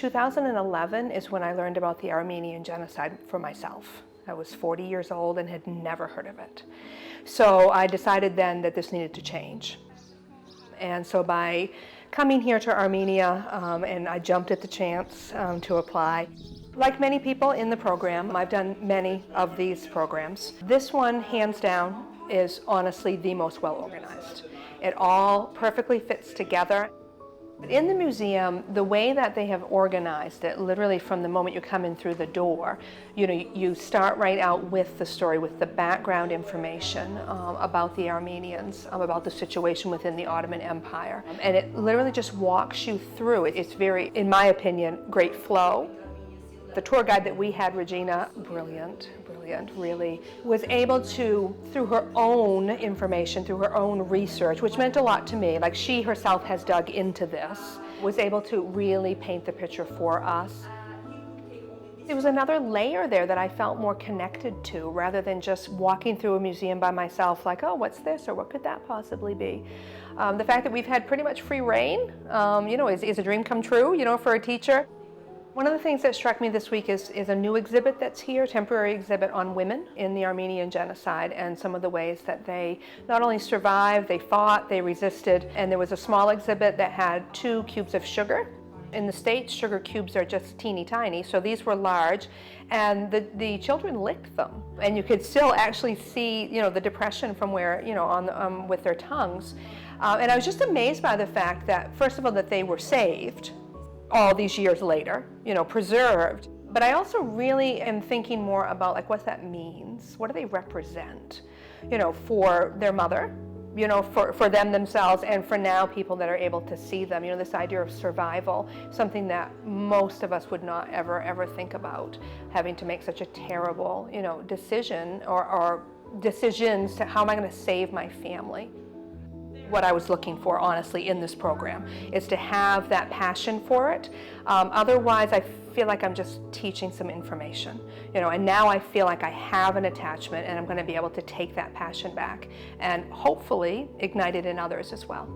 2011 is when I learned about the Armenian Genocide for myself. I was 40 years old and had never heard of it. So I decided then that this needed to change. And so by coming here to Armenia, and I jumped at the chance to apply. Like many people in the program, I've done many of these programs. This one, hands down, is honestly the most well organized. It all perfectly fits together. In the museum, the way that they have organized it, literally from the moment you come in through the door, you start right out with the story, with the background information about the Armenians, about the situation within the Ottoman Empire. And it literally just walks you through it. It's very, in my opinion, great flow. The tour guide that we had, Regina, brilliant, really, was able to, through her own information, through her own research, which meant a lot to me, like she herself has dug into this, was able to really paint the picture for us. There was another layer there that I felt more connected to, rather than just walking through a museum by myself like, oh, what's this, or what could that possibly be? The fact that we've had pretty much free reign, is a dream come true, for a teacher. One of the things that struck me this week is a new exhibit that's here, temporary exhibit on women in the Armenian Genocide, and some of the ways that they not only survived, they fought, they resisted. And there was a small exhibit that had 2 cubes of sugar. In the States, sugar cubes are just teeny tiny, so these were large, and the children licked them. And you could still actually see, the depression from where, with their tongues. And I was just amazed by the fact that, first of all, that they were saved all these years later, preserved. But I also really am thinking more about what that means. What do they represent, for their mother, for them themselves, and for now people that are able to see them. This idea of survival, something that most of us would not ever think about, having to make such a terrible, decision or decisions to how am I going to save my family. What I was looking for, honestly, in this program is to have that passion for it. Otherwise, I feel like I'm just teaching some information, and now I feel like I have an attachment and I'm going to be able to take that passion back and hopefully ignite it in others as well.